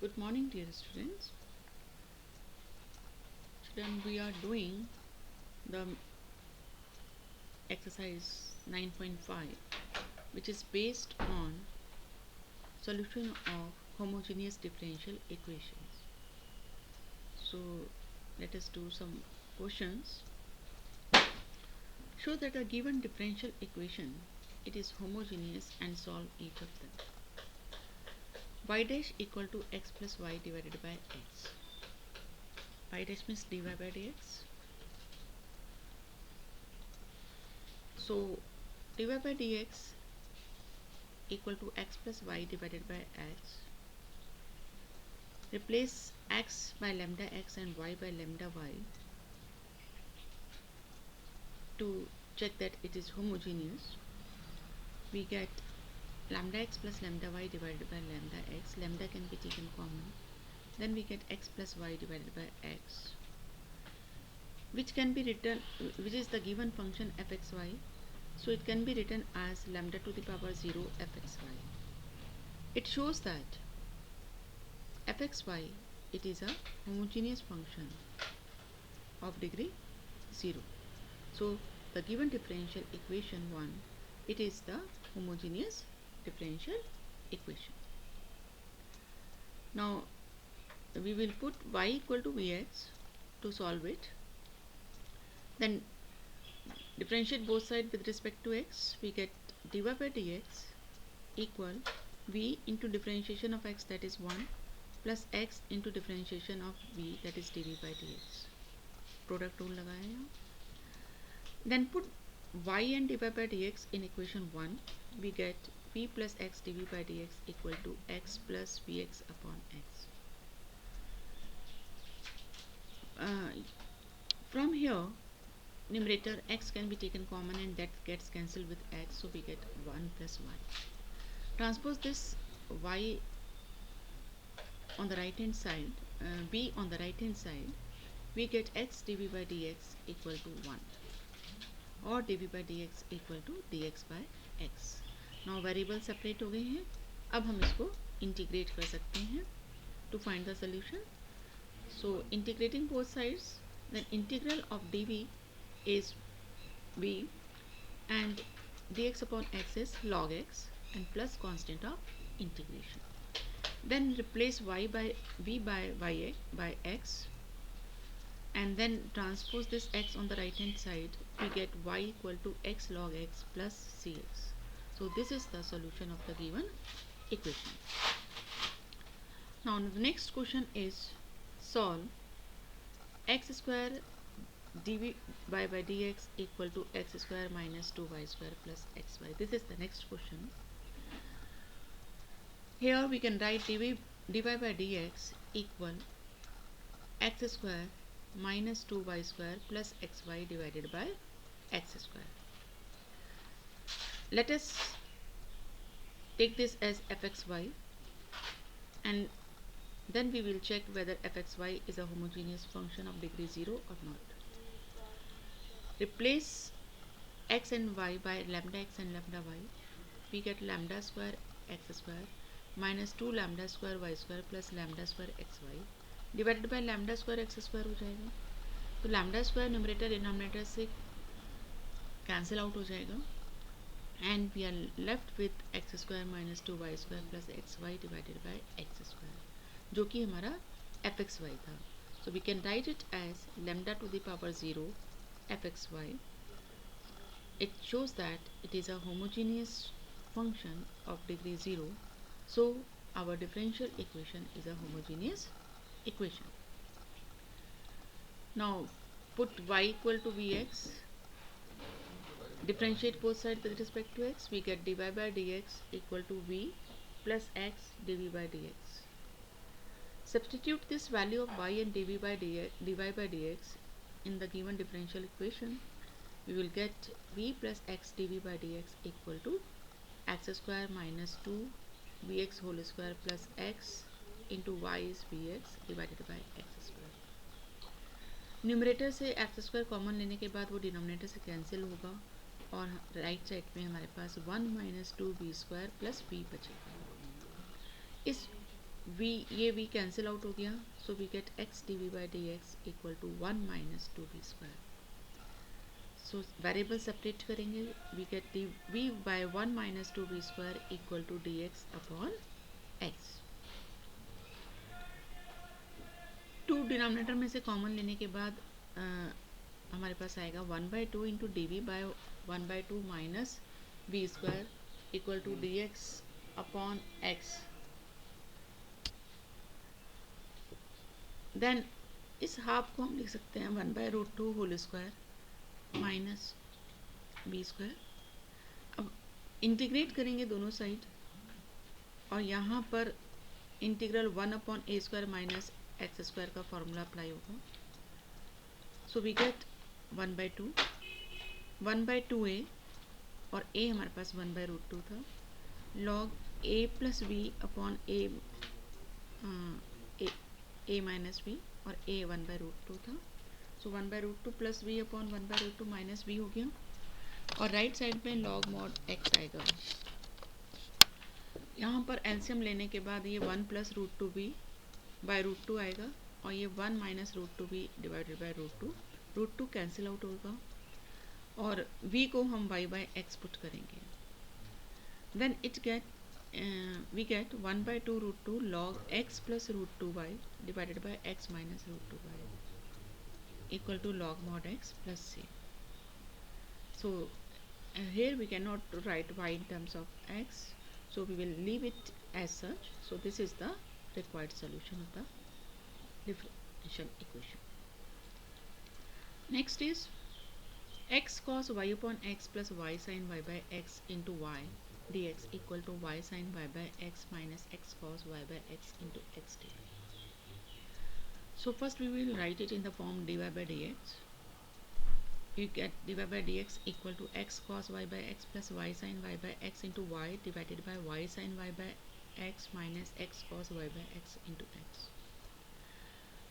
Good morning, dear students. Children, we are doing the exercise 9.5, which is based on solution of homogeneous differential equations. So, let us do some questions. Show that a given differential equation it is homogeneous and solve each of them. Y dash equal to x plus y divided by x. Y dash means dy by dx. So, dy by dx equal to x plus y divided by x. Replace x by lambda x and y by lambda y to check that it is homogeneous. We get lambda x plus lambda y divided by lambda x. Lambda can be taken common. Then we get x plus y divided by x, which can be written, which is the given function fxy. So it can be written as lambda to the power 0 fxy. It shows that fxy it is a homogeneous function of degree 0. So the given differential equation 1 it is the homogeneous differential equation. Now we will put y equal to vx to solve it. Then differentiate both sides with respect to x. We get dy by dx equal v into differentiation of x, that is 1, plus x into differentiation of v, that is dv by dx. Product rule लगाया यहाँ. Then put y and dy by dx in equation 1. We get v plus x dv by dx equal to x plus vx upon x. From here, numerator x can be taken common and that gets cancelled with x, so we get 1 plus y. Transpose this y on the right hand side, b on the right hand side, we get x dv by dx equal to 1 और dv by dx equal to dx by x. Now variable separate हो गए हैं. अब हम इसको integrate कर सकते हैं to find the solution. So integrating both sides, then integral of dv is v and dx upon x is log x and plus constant of integration. Then replace y by v by y by x and then transpose this x on the right hand side. We get y equal to x log x plus cx. So this is the solution of the given equation. Now the next question is solve x square dv by dx equal to x square minus 2y square plus xy. This is the next question. Here we can write dy by dx equal x square minus 2y square plus xy divided by x square. Let us take this as fxy and then we will check whether fxy is a homogeneous function of degree 0 or not. Replace x and y by lambda x and lambda y. We get lambda square x square minus 2 lambda square y square plus lambda square xy divided by lambda square x square हो जाएगा. तो lambda square numerator denominator से cancel out हो जाएगा and we are left with x square minus 2y square plus xy divided by x square, जो कि हमारा fxy था. So we can write it as lambda to the power 0 fxy. It shows that it is a homogeneous function of degree 0. So our differential equation is a homogeneous equation. Now put y equal to vx. Differentiate both sides with respect to x. We get dy by dx equal to v plus x dv by dx. Substitute this value of y and dy by dx in the given differential equation. We will get v plus x dv by dx equal to x square minus 2 vx whole square plus x into y is vx divided by x square. Numerator से x square common लेने के बाद वो denominator से cancel होगा और right side में हमारे पास 1 minus 2 B square plus B बचेगा. इस वी, ये वी कैंसिल आउट हो गया, so we get X D we by D X equal to 1 minus 2v². So variable separate करेंगे, we get D we by 1 minus 2v² equal to D x upon X. टू denominator में से common लेने के बाद हमारे पास आएगा 1/2 into d we by 1/2 minus v² equal to D x upon x. Then इस हाफ को हम लिख सकते हैं 1/√2 होल स्क्वायर माइनस v². अब इंटीग्रेट करेंगे दोनों साइड और यहाँ पर इंटीग्रल 1/a² माइनस x² का फॉर्मूला अप्लाई होगा. सो वी गेट 1/2 और a हमारे पास 1/√2 था. Log a plus v upon a minus v और a 1/√2 था. So 1/√2 plus v upon 1/√2 minus v हो गया. और राइट साइड पे लॉग मॉड x आएगा. यहाँ पर एलसीएम लेने के बाद ये 1 प्लस √2v बाई √2 आएगा और ये 1 minus √2v divided by √2. √2 cancel out होगा और v को हम y बाई एक्स पुट करेंगे. Then we get 1/2√2 log x plus √2y divided by x minus √2y equal to log mod x plus c. So here we cannot write y in terms of x, so we will leave it as such. So this is the required solution of the differential equation. Next is x cos y upon x plus y sin y by x into y dx equal to y sin y by x minus x cos y by x into x dx. So first we will write it in the form dy by dx. You get dy by dx equal to x cos y by x plus y sin y by x into y divided by y sin y by x minus x cos y by x into x.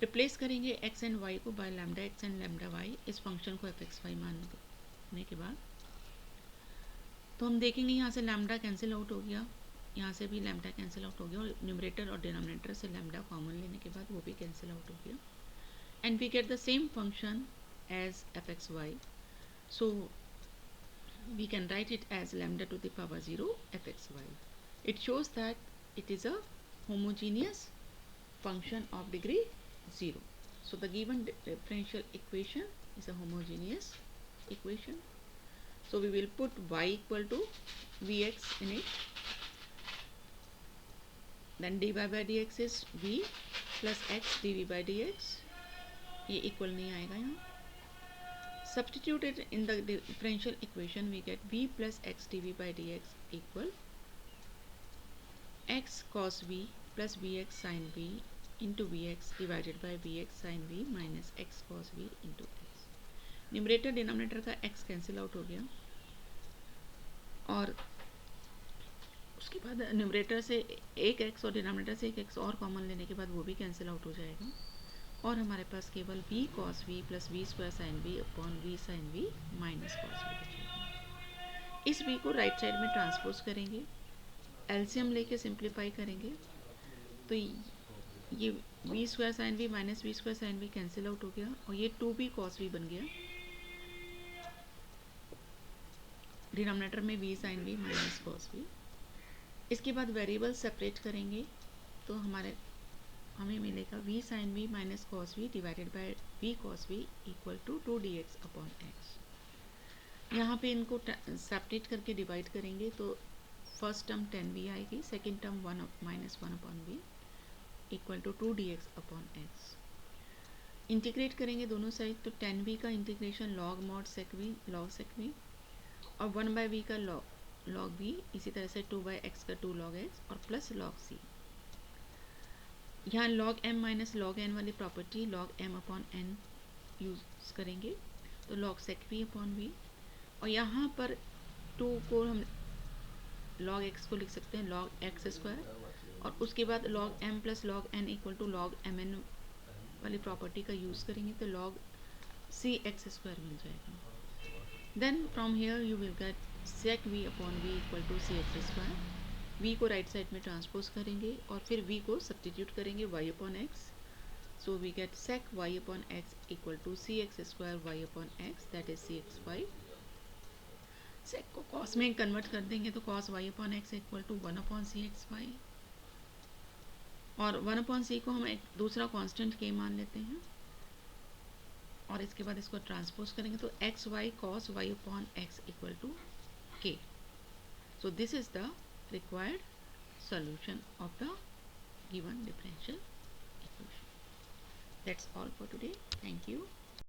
Replace करेंगे x and y को by lambda x and lambda y इस function को fx y मानने के बाद. तो हम देखेंगे यहाँ से लैम्डा कैंसिल आउट हो गया, यहाँ से भी लैम्डा कैंसिल आउट हो गया और न्यूमरेटर और डिनोमिनेटर से लैम्डा कॉमन लेने के बाद वो भी कैंसिल आउट हो गया. And we get the same function as fxy. So we can write it as lambda to the power 0 fxy. It shows that it is a homogeneous function of degree 0. So the given differential equation is a homogeneous equation. So we will put y equal to vx in it. Then dy by dx is v plus x dv by dx. ये equal नहीं आएगा यहाँ. Substitute it in the differential equation, we get v plus x dv by dx equal x cos v plus vx sin v into vx divided by vx sin v minus x cos v into x. Numerator denominator का x cancel out हो गया और उसके बाद numerator से एक x और denominator से एक x और कॉमन लेने के बाद वो भी कैंसिल आउट हो जाएगा और हमारे पास केवल v cos v plus v² sin v upon v sin v minus cos v बचेगा. इस v को राइट साइड में ट्रांसपोज करेंगे, एलसीएम लेके सिंप्लीफाई करेंगे तो ये v² sin v minus v² sin v cancel out हो गया और ये 2v cos v बन गया. डिनोमिनेटर में v sin v minus cos v. इसके बाद वेरिएबल सेपरेट करेंगे तो हमें मिलेगा v sin v minus cos v divided by v cos v equal to 2dx upon x. यहाँ पे इनको सेपरेट करके डिवाइड करेंगे तो फर्स्ट टर्म 10v आएगी, second term 1 minus 1 upon v equal to 2dx upon x. Integrate करेंगे दोनों side तो 10v का integration log mod sec v log sec v और 1/v का लॉग v, इसी तरह से 2/x का 2 log x और प्लस लॉग c. यहाँ log m minus log n वाली property log m upon n use करेंगे तो log sec v upon v और यहाँ पर 2 को हम log x को लिख सकते हैं log x स्क्वायर और उसके बाद log m plus log n equal to log mn वाली प्रॉपर्टी का यूज़ करेंगे तो log c x स्क्वायर मिल जाएगा. Then from here you will get sec v upon v equal to c x square v को right side में transpose करेंगे और फिर v को सब्सटीट्यूट करेंगे y upon x. So we get sec y upon x equal to cx square y upon x, that is cxy. sec को cos में convert कर देंगे तो cos y upon x equal to 1 upon cxy, और 1 upon c को हम एक दूसरा कांस्टेंट k मान लेते हैं और इसके बाद इसको ट्रांसपोज करेंगे तो x y cos y upon x equal to k. So this is the required solution of the given differential equation. That's all for today. Thank you.